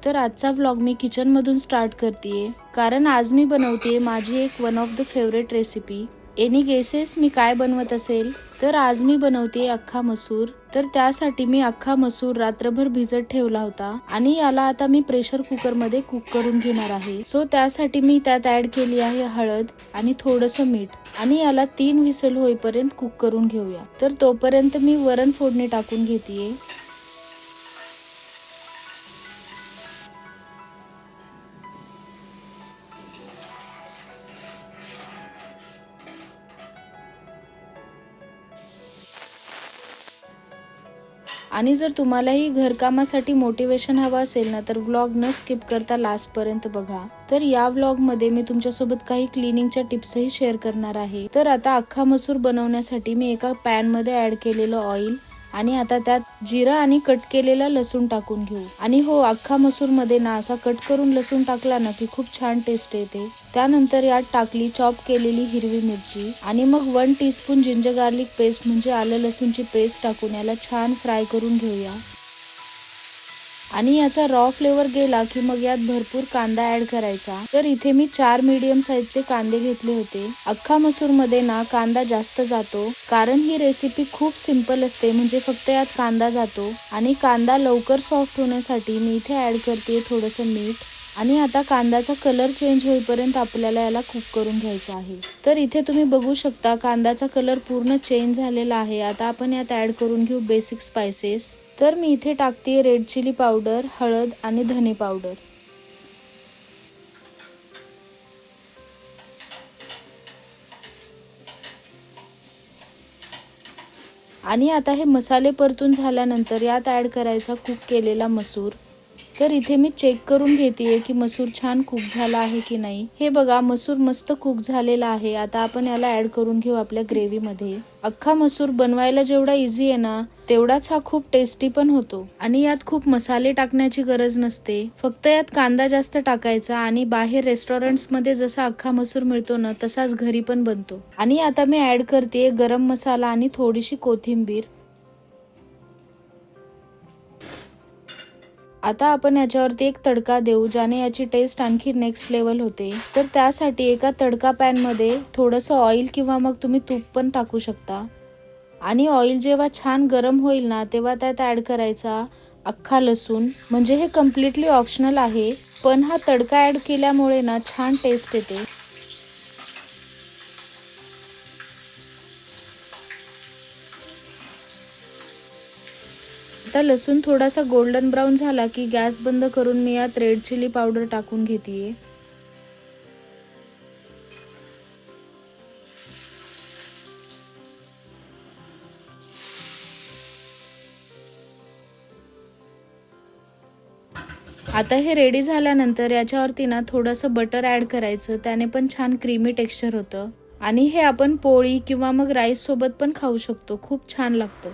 तर आजचा व्लॉग मी किचन मधून स्टार्ट करतेय, कारण आज मी बनवते माझी एक one of the favourite recipe. Any guesses मी काय बनवत असेल? तर आज मी बनवते अख्खा मसूर. तर त्यासाठी मी अख्खा मसूर रात्रभर भिजत ठेवला होता आणि याला आता मी प्रेशर कुकर मध्ये कुक करून घेणार आहे. सो त्यासाठी मी त्यात ऍड केली आहे हळद आणि थोडंसं मीठ आणि याला 3 व्हिसल होईपर्यंत कुक करून घेऊया. तर तोपर्यंत मी वरण फोडणी टाकून घेतेय. आणि जर तुम्हालाही घरकामासाठी मोटिवेशन हवं असेल ना, तर व्लॉग न स्किप करता लास्ट पर्यंत बघा. तर या व्लॉग मध्ये मी तुमच्यासोबत काही क्लिनिंगच्या टिप्सही शेअर करणार आहे. तर आता अख्खा मसूर बनवण्यासाठी मी एका पॅन मध्ये ऍड केलेलं ऑइल आणि आता त्यात जिरा आणि कट केलेला लसूण टाकून घेऊ. आणि हो, अख्खा मसूर मध्ये ना असा कट करून लसूण टाकला ना की खूप छान टेस्ट येते. त्यानंतर यात टाकली चॉप केलेली हिरवी मिरची आणि मग 1 टीस्पून जिंजर गार्लिक पेस्ट म्हणजे आलं लसूणची पेस्ट टाकून याला छान फ्राय करून घेऊया. आणि याचा रॉ फ्लेवर गेला की मग यात भरपूर कांदा ऍड करायचा. तर इथे मी 4 मीडियम साईजचे कांदे घेतले होते. अख्खा मसूर मध्ये ना कांदा जास्त जातो, कारण ही रेसिपी खूप सिंपल असते, म्हणजे फक्त यात कांदा जातो. आणि कांदा लवकर सॉफ्ट होण्यासाठी मी इथे ऍड करते थोडंसं मीठ. आणि आता कांद्याचा कलर चेंज होईपर्यंत आपल्याला याला कुक करून घ्यायचा आहे. तर इथे तुम्ही बघू शकता कांद्याचा कलर पूर्ण चेंज झालेला आहे. आता आपण यात ऍड करून घेऊ बेसिक स्पाइसेस. तर मी इथे टाकते रेड चिली पावडर, हळद आणि धने पावडर. आणि आता हे मसाले परतून झाल्यानंतर यात ऍड करायचा कुक केलेला मसूर. तर इथे मी चेक करून घेतेय की मसूर छान कुक झाला आहे की नाही. हे बघा, मसूर मस्त कुक झालेला आहे. आता आपण याला ऍड करून घेऊ आपल्या ग्रेव्ही मध्ये. अख्खा मसूर बनवायला जेवढा इझी आहे ना, तेवढाच हा खूप टेस्टी पण होतो. आणि यात खूप मसाले टाकण्याची गरज नसते, फक्त यात कांदा जास्त टाकायचा आणि बाहेर रेस्टॉरंट्स मध्ये जसा अख्खा मसूर मिळतो ना, तसाच घरी पण बनतो. आणि आता मी ऍड करते गरम मसाला आणि थोडीशी कोथिंबीर. आता आपण याच्यावरती एक तडका देऊ, ज्याने याची टेस्ट आणखी नेक्स्ट लेवल होते. तर त्यासाठी एका तडका पॅन मध्ये थोडंसं ऑइल किंवा मग तुम्ही तूप पण टाकू शकता. आणि ऑइल जेव्हा छान गरम होईल ना, तेव्हा त्यात ऍड करायचा अख्खा लसूण. म्हणजे हे कम्प्लिटली ऑप्शनल आहे, पण हा तडका ऍड केल्यामुळे ना छान टेस्ट येते. आता लसूण थोडासा गोल्डन ब्राऊन झाला की गॅस बंद करून मी यात रेड चिली पावडर टाकून घेतेय. आता हे रेडी झाल्यानंतर याच्यावरती ना थोडंसं बटर ऍड करायचं, त्याने पण छान क्रीमी टेक्स्चर होतं. आणि हे आपण पोळी किंवा मग राईस सोबत पण खाऊ शकतो, खूप छान लागतं.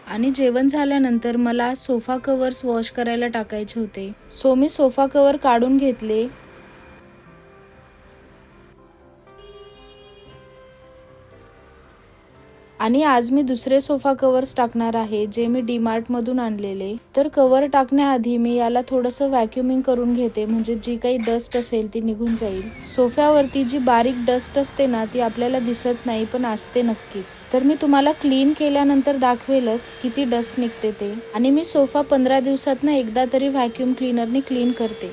आणि जेवण झाल्यानंतर मला सोफा कव्हर्स वॉश करायला टाकायचे होते. सो मी सोफा कव्हर काढून घेतले. आणि आज मी दुसरे सोफा कव्हर्स टाकणार आहे, जे मी डीमार्ट मधून आणलेले. तर कव्हर टाकण्याआधी मी याला थोडंसं व्हॅक्युमिंग करून घेते, म्हणजे जी काही डस्ट असेल ती निघून जाईल. सोफ्यावरती जी बारीक डस्ट असते ना, ती आपल्याला दिसत नाही, पण असते नक्कीच. तर मी तुम्हाला क्लीन केल्यानंतर दाखवेलच किती डस्ट निघते ते. आणि मी सोफा 15 दिवसातनं एकदा तरी व्हॅक्युम क्लीनरने क्लीन करते.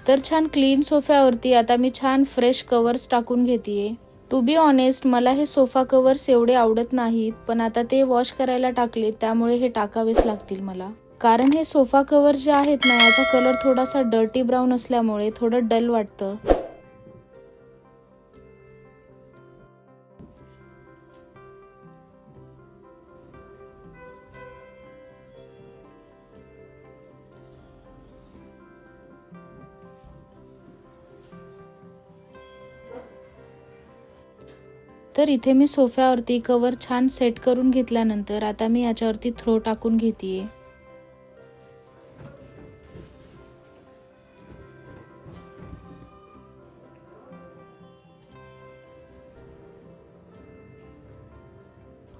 तर छान क्लीन सोफ्यावरती आता मी छान फ्रेश कव्हर्स टाकून घेतेय. टू बी ऑनेस्ट, मला हे सोफा कव्हर्स एवढे आवडत नाहीत, पण आता ते वॉश करायला टाकले त्यामुळे हे टाकावेच लागतील मला. कारण हे सोफा कव्हर जे आहेत ना, याचा कलर थोडासा डर्टी ब्राऊन असल्यामुळे थोडं डल वाटतं. तर इथे मी सोफ्यावरती कव्हर छान सेट करून घेतल्यानंतर आता मी याच्यावरती थ्रो टाकून घेतेय.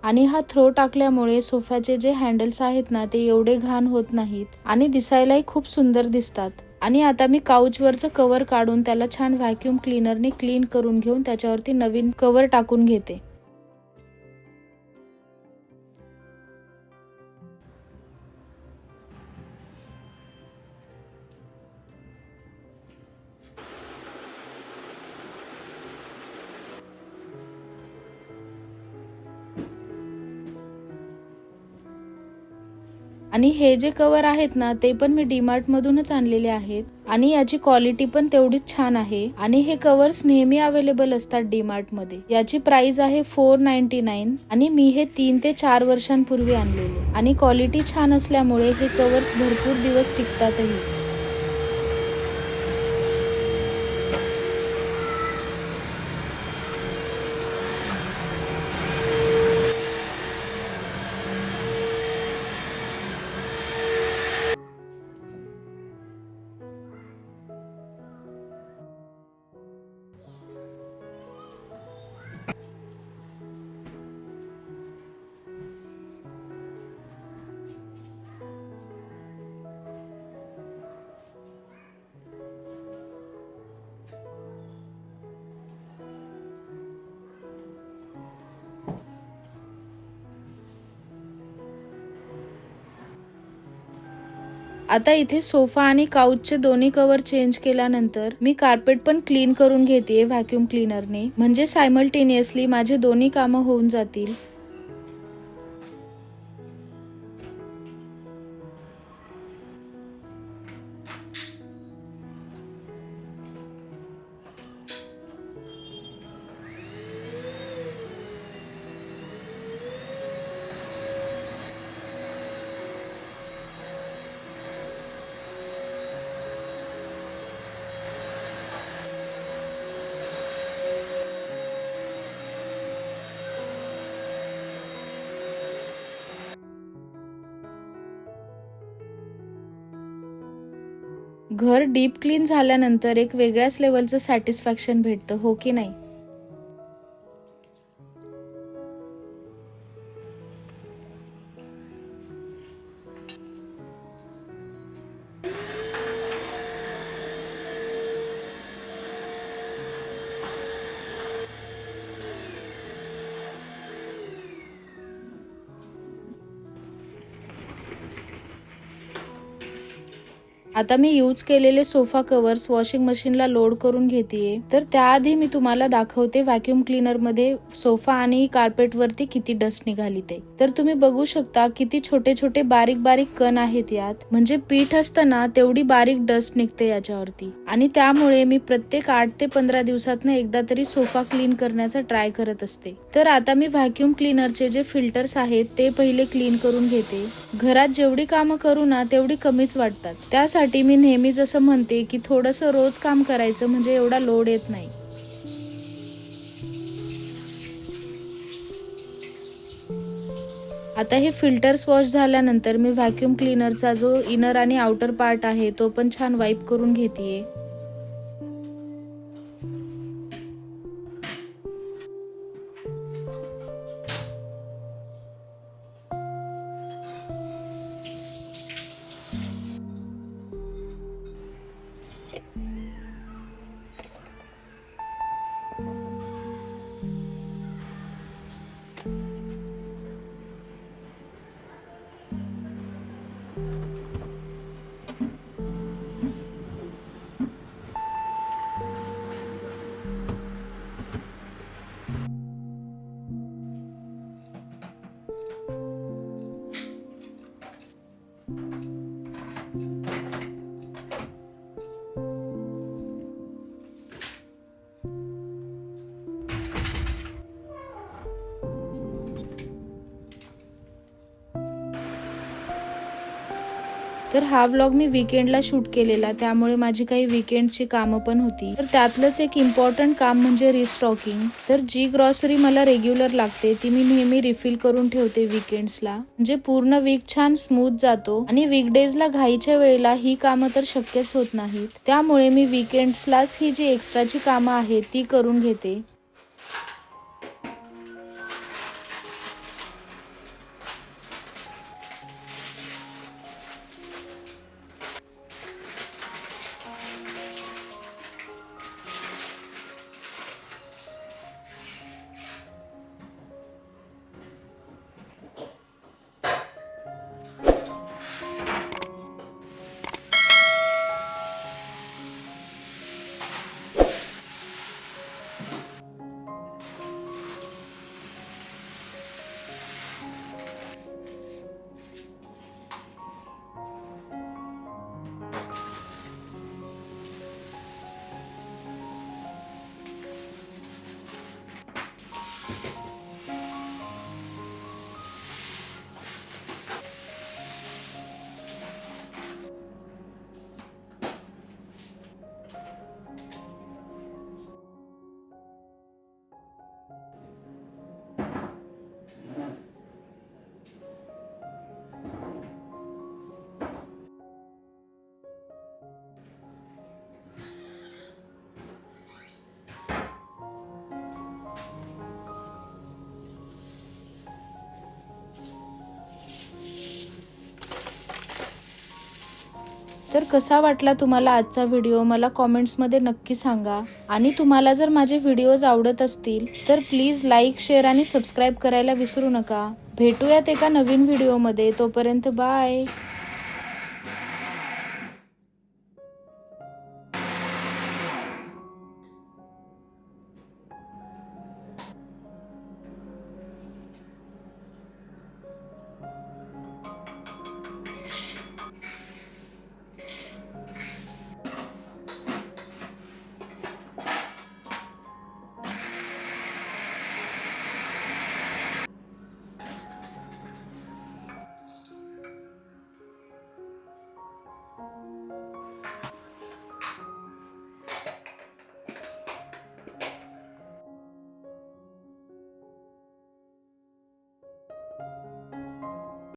आणि हा थ्रो टाकल्यामुळे सोफ्याचे जे हँडल्स आहेत ना, ते एवढे घाण होत नाहीत आणि दिसायलाही खूप सुंदर दिसतात. आणि आता मी काउचवरचं कव्हर काढून त्याला छान व्हॅक्यूम क्लीनरने क्लीन करून घेऊन त्याच्यावरती नवीन कव्हर टाकून घेते. आणि हे जे कव्हर आहेत ना, ते पण मी डीमार्ट मधूनच आणलेले आहेत आणि याची क्वालिटी पण तेवढीच छान आहे. आणि हे कव्हर्स नेहमी अवेलेबल असतात डीमार्ट मध्ये. याची प्राइस आहे 499 आणि मी हे 3 ते 4 वर्षांपूर्वी आणलेले. आणि क्वालिटी छान असल्यामुळे हे कव्हर्स भरपूर दिवस टिकतातही. आता इथे सोफा आणि काउचचे दोन्ही कव्हर चेंज केल्यानंतर मी कार्पेट पण क्लीन करून घेतेय व्हॅक्यूम क्लीनरने, म्हणजे सायमल्टेनियसली माझे दोन्ही कामं होऊन जातील. घर डीप क्लीन झाल्यानंतर एक वेगळ्याच लेवलचं सॅटिस्फॅक्शन भेटतं, हो की नाही? आता मी यूज केलेले सोफा कव्हर्स वॉशिंग मशीनला लोड करून घेतेय. तर त्याआधी मी तुम्हाला दाखवते व्हॅक्यूम क्लीनर मध्ये सोफा आणि कार्पेट वरती किती डस्ट निघाली ते. तर तुम्ही बघू शकता किती छोटे छोटे बारीक बारीक कण आहेत यात. म्हणजे पीठ असतं ना, तेवढी बारीक डस्ट निघते याच्यावरती. आणि त्यामुळे मी प्रत्येक 8 ते 15 दिवसातनं एकदा तरी सोफा क्लीन करण्याचा ट्राय करत असते. तर आता मी व्हॅक्यूम क्लीनरचे जे फिल्टर्स आहेत ते पहिले क्लीन करून घेते. घरात जेवढी कामं करू ना तेवढी कमीच वाटतात. त्यासाठी मी नेहमी जसं म्हणते की थोडंसं रोज काम करायचं, म्हणजे एवढा लोड येत नाही. आता हे फिल्टर्स वॉश झाल्यानंतर मी व्हॅक्यूम क्लीनरचा जो इनर आणि आउटर पार्ट आहे तो पण छान वाईप करून घेतेय. तर हा व्लॉग मी वीकेंडला शूट केलेला, त्यामुळे माझी काही वीकेंडची कामं पण होती. तर त्यातलंच एक इम्पॉर्टंट काम म्हणजे रिस्टॉकिंग. तर जी ग्रॉसरी मला रेग्युलर लागते ती मी नेहमी रिफिल करून ठेवते वीकेंड्सला, म्हणजे पूर्ण वीक छान स्मूथ जातो. आणि वीकडेजला घाईच्या वेळेला ही कामं तर शक्यच होत नाहीत, त्यामुळे मी वीकेंड्सलाच ही जी एक्स्ट्राची कामं आहेत ती करून घेते. तर कसा वाटला तुम्हाला आजचा व्हिडिओ मला कॉमेंट्समध्ये नक्की सांगा. आणि तुम्हाला जर माझे व्हिडिओज आवडत असतील तर प्लीज लाईक, शेअर आणि सबस्क्राईब करायला विसरू नका. भेटूयात एका नवीन व्हिडिओमध्ये. तोपर्यंत बाय.